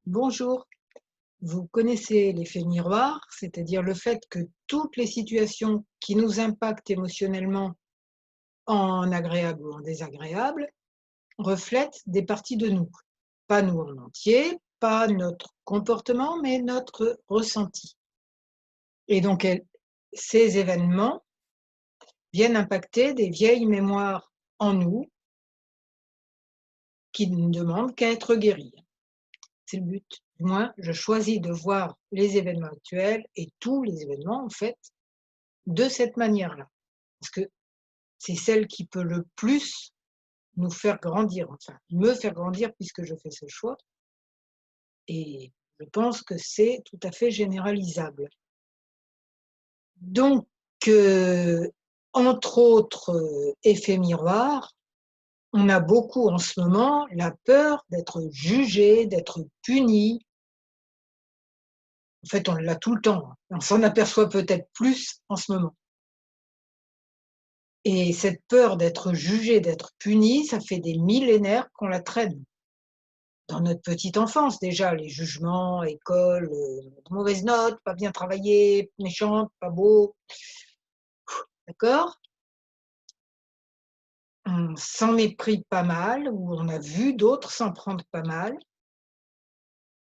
Bonjour, vous connaissez l'effet miroir, c'est-à-dire le fait que toutes les situations qui nous impactent émotionnellement en agréable ou en désagréable reflètent des parties de nous. Pas nous en entier, pas notre comportement, mais notre ressenti. Et donc, ces événements viennent impacter des vieilles mémoires en nous qui ne demandent qu'à être guéries. C'est le but. Du moins, je choisis de voir les événements actuels et tous les événements, en fait, de cette manière-là, parce que c'est celle qui peut le plus nous faire grandir, enfin, me faire grandir puisque je fais ce choix et je pense que c'est tout à fait généralisable. Donc, heu, entre autres, effets miroirs, on a beaucoup en ce moment la peur d'être jugé, d'être puni. En fait, on l'a tout le temps, hein. On s'en aperçoit peut-être plus en ce moment et cette peur d'être jugé, d'être puni, ça fait des millénaires qu'on la traîne. Dans notre petite enfance déjà, les jugements, école, de mauvaises notes, pas bien travaillé, méchante, pas beau, d'accord? On s'en est pris pas mal ou on a vu d'autres s'en prendre pas mal.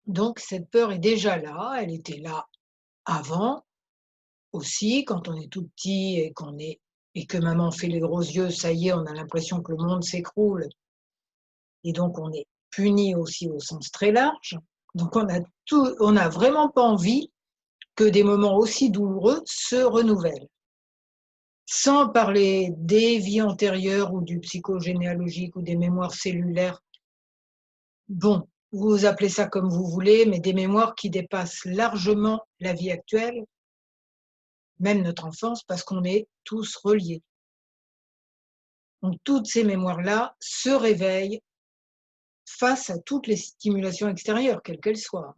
Donc cette peur est déjà là, elle était là avant aussi, quand on est tout petit et que maman fait les gros yeux, ça y est, on a l'impression que le monde s'écroule et donc on est puni aussi au sens très large. Donc on a vraiment pas envie que des moments aussi douloureux se renouvellent. Sans parler des vies antérieures ou du psychogénéalogique ou des mémoires cellulaires. Bon, vous appelez ça comme vous voulez, mais des mémoires qui dépassent largement la vie actuelle, même notre enfance, parce qu'on est tous reliés. Donc toutes ces mémoires-là se réveillent face à toutes les stimulations extérieures, quelles qu'elles soient.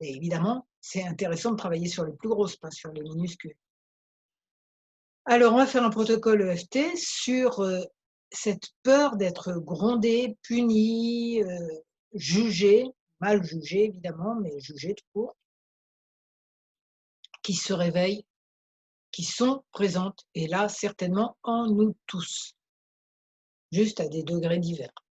Et évidemment, c'est intéressant de travailler sur les plus grosses, pas sur les minuscules. Alors, on va faire un protocole EFT sur, cette peur d'être grondé, puni, jugé, mal jugé évidemment, mais jugé tout court, qui se réveillent, qui sont présentes et là, certainement en nous tous, juste à des degrés divers.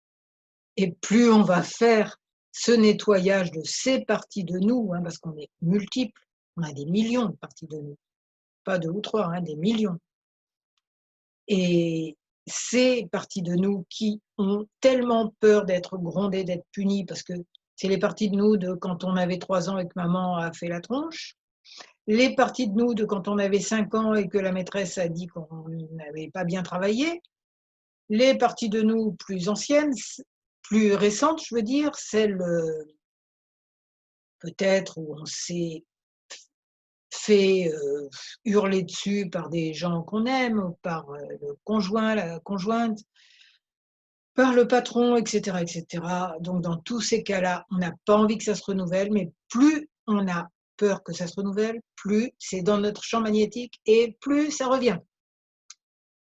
Et plus on va faire ce nettoyage de ces parties de nous, hein, parce qu'on est multiples, on a des millions de parties de nous, pas 2 ou 3, hein, des millions. Et ces parties de nous qui ont tellement peur d'être grondées, d'être punies, parce que c'est les parties de nous de quand on avait 3 ans et que maman a fait la tronche, les parties de nous de quand on avait 5 ans et que la maîtresse a dit qu'on n'avait pas bien travaillé, les parties de nous plus anciennes, plus récentes, je veux dire, celles, peut-être où on s'est fait, hurler dessus par des gens qu'on aime ou par, le conjoint, la conjointe. Par le patron et cetera et cetera. Donc dans tous ces cas-là, on n'a pas envie que ça se renouvelle, mais plus on a peur que ça se renouvelle, plus c'est dans notre champ magnétique et plus ça revient.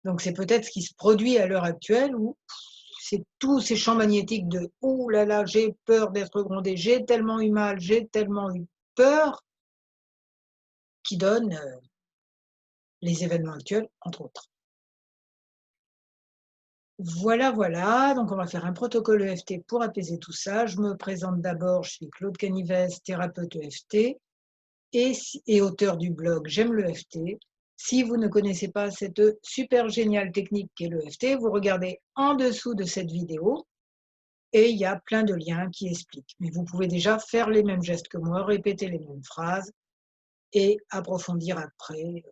Donc c'est peut-être ce qui se produit à l'heure actuelle où c'est tous ces champs magnétiques de: «Ouh là là, j'ai peur d'être grondé, j'ai tellement eu mal, j'ai tellement eu peur», qui donnent, les événements actuels, entre autres. Voilà, voilà, donc on va faire un protocole EFT pour apaiser tout ça. Je me présente d'abord, je suis Claude Canivez, thérapeute EFT et auteur du blog J'aime l'EFT. Si vous ne connaissez pas cette super géniale technique qu'est l'EFT, vous regardez en dessous de cette vidéo et il y a plein de liens qui expliquent. Mais vous pouvez déjà faire les mêmes gestes que moi, répéter les mêmes phrases et approfondir après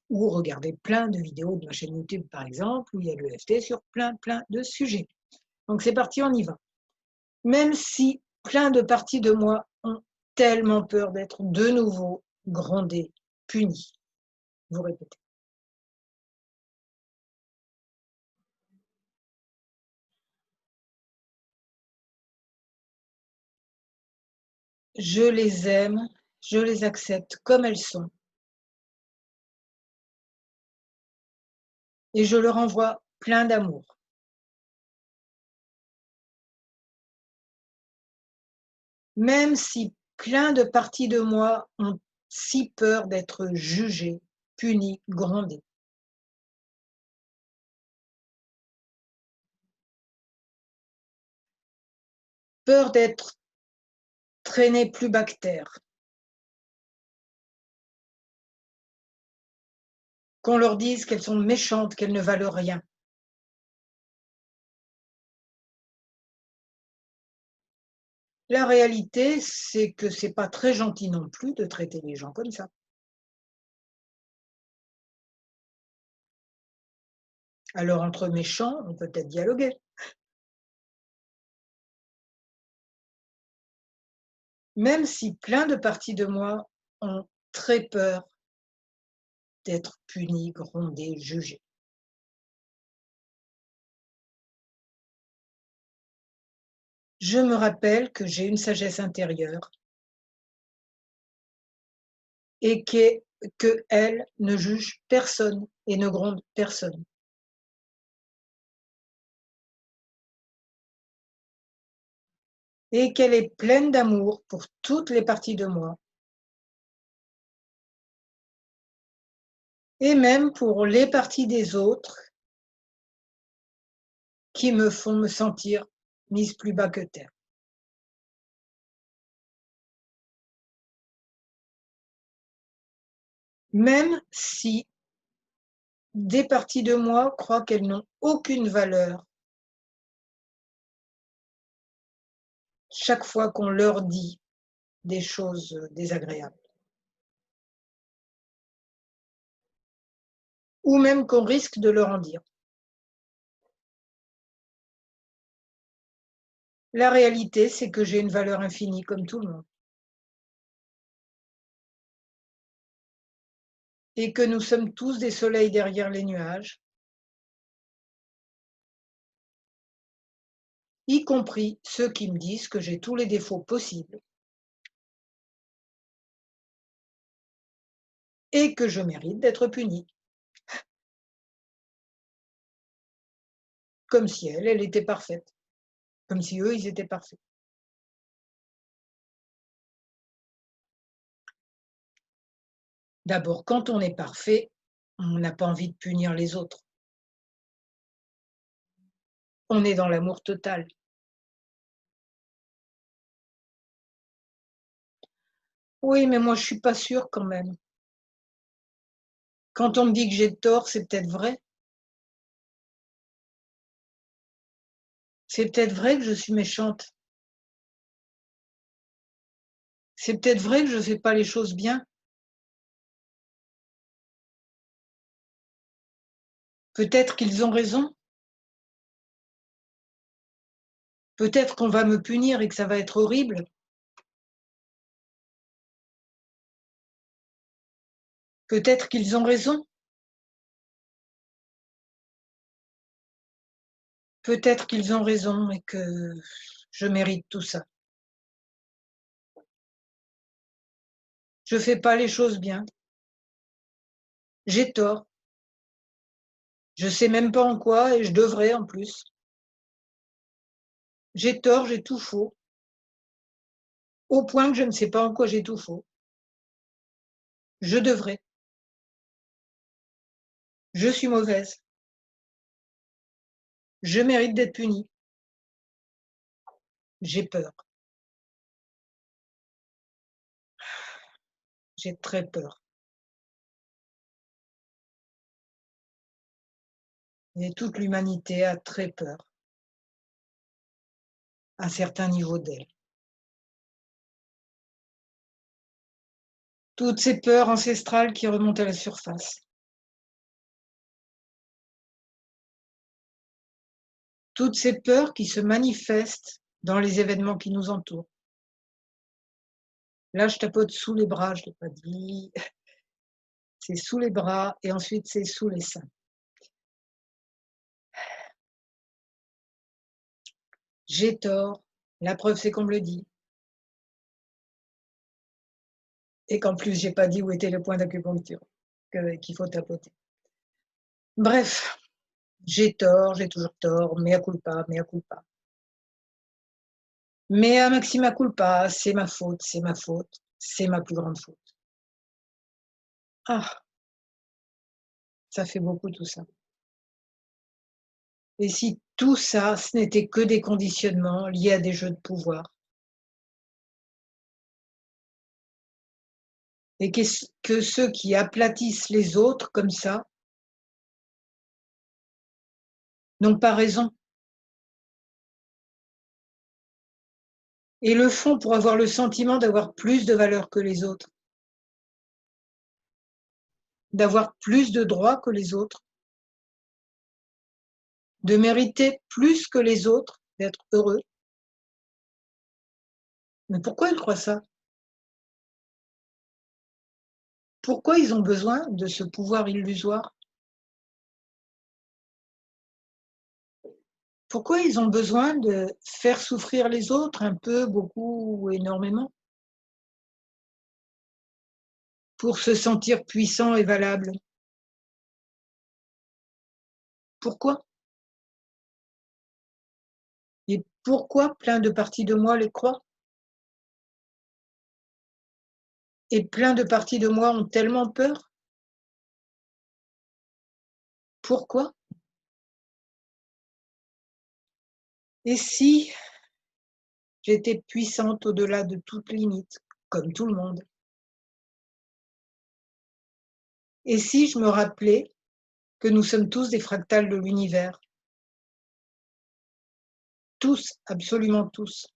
ou regarder plein de vidéos de ma chaîne YouTube par exemple, où il y a l'EFT sur plein, plein de sujets. Donc c'est parti, on y va. Même si plein de parties de moi ont tellement peur d'être de nouveau grondées, punies. Vous répétez. Je les aime, je les accepte comme elles sont et je leur envoie plein d'amour. même si plein de parties de moi ont si peur d'être jugées, punies, grondées. Peur d'être traînées plus bactères, qu'on leur dise qu'elles sont méchantes, qu'elles ne valent rien. La réalité, c'est que c'est pas très gentil non plus de traiter les gens comme ça. Alors entre méchants, on peut peut-être dialoguer. Même si plein de parties de moi ont très peur d'être punies, grondées, jugées. Je me rappelle que j'ai une sagesse intérieure et qu'elle ne juge personne et ne gronde personne. Et qu'elle est pleine d'amour pour toutes les parties de moi, et même pour les parties des autres qui me font me sentir mise plus bas que terre. Même si des parties de moi croient qu'elles n'ont aucune valeur chaque fois qu'on leur dit des choses désagréables. Ou même qu'on risque de leur en dire. La réalité, c'est que j'ai une valeur infinie comme tout le monde. Et que nous sommes tous des soleils derrière les nuages, y compris ceux qui me disent que j'ai tous les défauts possibles et que je mérite d'être punie. Comme si elle était parfaite. Comme si eux, ils étaient parfaits. D'abord, quand on est parfait, on n'a pas envie de punir les autres. On est dans l'amour total. Oui, mais moi, je suis pas sûre quand même. Quand on me dit que j'ai tort, c'est peut-être vrai. C'est peut-être vrai que je suis méchante. C'est peut-être vrai que je fais pas les choses bien. Peut-être qu'ils ont raison. Peut-être qu'on va me punir et que ça va être horrible. Peut-être qu'ils ont raison. Peut-être qu'ils ont raison et que je mérite tout ça. Je fais pas les choses bien. J'ai tort. Je sais même pas en quoi et je devrais en plus. J'ai tort, j'ai tout faux, au point que je ne sais pas en quoi j'ai tout faux. Je devrais. Je suis mauvaise. Je mérite d'être punie. J'ai peur. J'ai très peur. Et toute l'humanité a très peur, à certains niveaux d'elle. Toutes ces peurs ancestrales qui remontent à la surface. Toutes ces peurs qui se manifestent dans les événements qui nous entourent. Là, je tapote sous les bras, je ne l'ai pas dit. C'est sous les bras et ensuite c'est sous les seins. J'ai tort, la preuve c'est qu'on me le dit. Et qu'en plus, j'ai pas dit où était le point d'acupuncture qu'il faut tapoter. Bref, j'ai tort, j'ai toujours tort, mea culpa, mea culpa. Mais maxima culpa, c'est ma faute, c'est ma faute, c'est ma plus grande faute. Ah, ça fait beaucoup tout ça. Et si tout ça, ce n'était que des conditionnements liés à des jeux de pouvoir, et que ceux qui aplatissent les autres comme ça n'ont pas raison et le font pour avoir le sentiment d'avoir plus de valeur que les autres, d'avoir plus de droits que les autres, de mériter plus que les autres, d'être heureux. Mais pourquoi ils croient ça? Pourquoi ils ont besoin de ce pouvoir illusoire? Pourquoi ils ont besoin de faire souffrir les autres un peu, beaucoup ou énormément? Pour se sentir puissant et valable. Pourquoi? Et pourquoi plein de parties de moi les croient? Et plein de parties de moi ont tellement peur? Pourquoi? Et si j'étais puissante au-delà de toute limite, comme tout le monde? Et si je me rappelais que nous sommes tous des fractales de l'univers? Tous, absolument tous.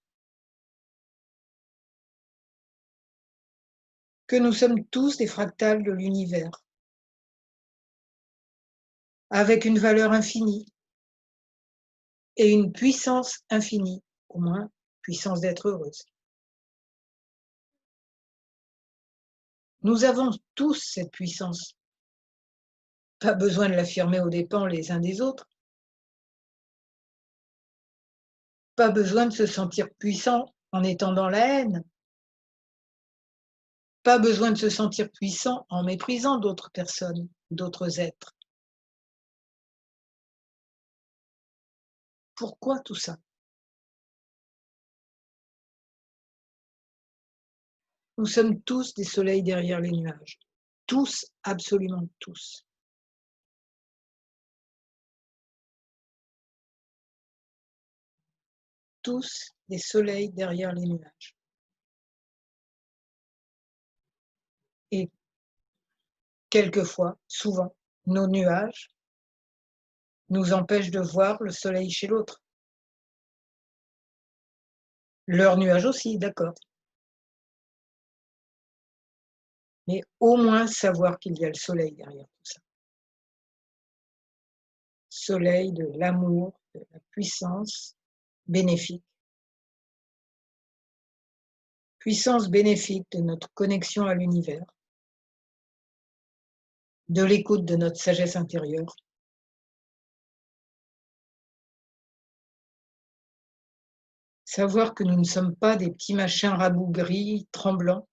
Que nous sommes tous des fractales de l'univers, avec une valeur infinie et une puissance infinie, au moins puissance d'être heureuse. Nous avons tous cette puissance. Pas besoin de l'affirmer aux dépens les uns des autres. Pas besoin de se sentir puissant en étant dans la haine. Pas besoin de se sentir puissant en méprisant d'autres personnes, d'autres êtres. Pourquoi tout ça? Nous sommes tous des soleils derrière les nuages. Tous, absolument tous. Tous des soleils derrière les nuages. Et quelquefois, souvent, nos nuages nous empêchent de voir le soleil chez l'autre. Leurs nuages aussi, d'accord. Mais au moins savoir qu'il y a le soleil derrière tout ça. Soleil de l'amour, de la puissance bénéfique. Puissance bénéfique de notre connexion à l'univers, de l'écoute de notre sagesse intérieure. Savoir que nous ne sommes pas des petits machins rabougris, tremblants,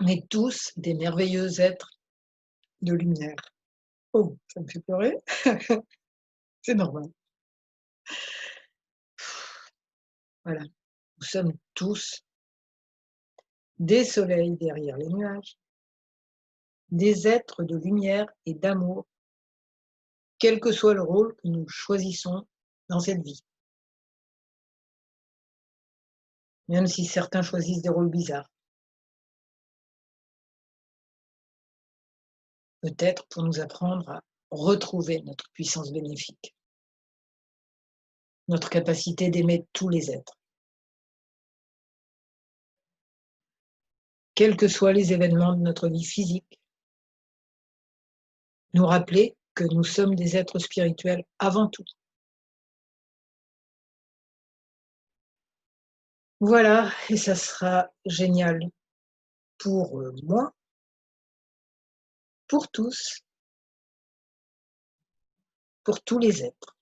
mais tous des merveilleux êtres de lumière. Oh, ça me fait pleurer. C'est normal. Voilà, nous sommes tous des soleils derrière les nuages, des êtres de lumière et d'amour, quel que soit le rôle que nous choisissons dans cette vie. Même si certains choisissent des rôles bizarres. Peut-être pour nous apprendre à retrouver notre puissance bénéfique, notre capacité d'aimer tous les êtres. Quels que soient les événements de notre vie physique, nous rappeler que nous sommes des êtres spirituels avant tout. Voilà, et ça sera génial pour moi, pour tous, pour tous les êtres.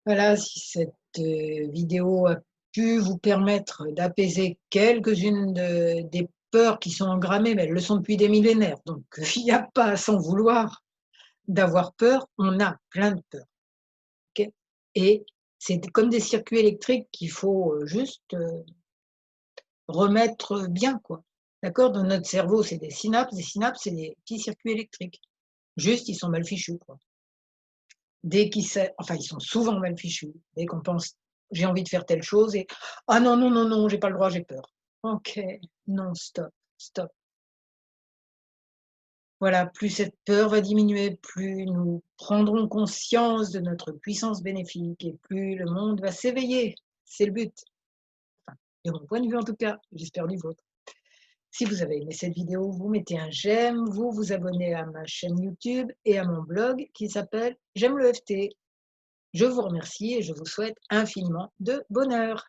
Voilà, si cette vidéo a pu vous permettre d'apaiser quelques-unes des peurs qui sont engrammées, mais elles le sont depuis des millénaires, donc il n'y a pas à s'en vouloir d'avoir peur, on a plein de peurs, OK? Et c'est comme des circuits électriques qu'il faut, juste, remettre, bien, quoi. D'accord? Dans notre cerveau, c'est des synapses, c'est des petits circuits électriques. Juste, ils sont mal fichus, quoi. Dès qu'ils sait enfin, ils sont souvent mal fichus. Dès qu'on pense: «J'ai envie de faire telle chose» et «Ah non, non, non, non, j'ai pas le droit, j'ai peur». OK, non, stop, stop. Voilà, plus cette peur va diminuer, plus nous prendrons conscience de notre puissance bénéfique et plus le monde va s'éveiller. C'est le but. Enfin, de mon point de vue en tout cas, j'espère du vôtre. Si vous avez aimé cette vidéo, vous mettez un j'aime, vous vous abonnez à ma chaîne YouTube et à mon blog qui s'appelle J'aime le FT. Je vous remercie et je vous souhaite infiniment de bonheur.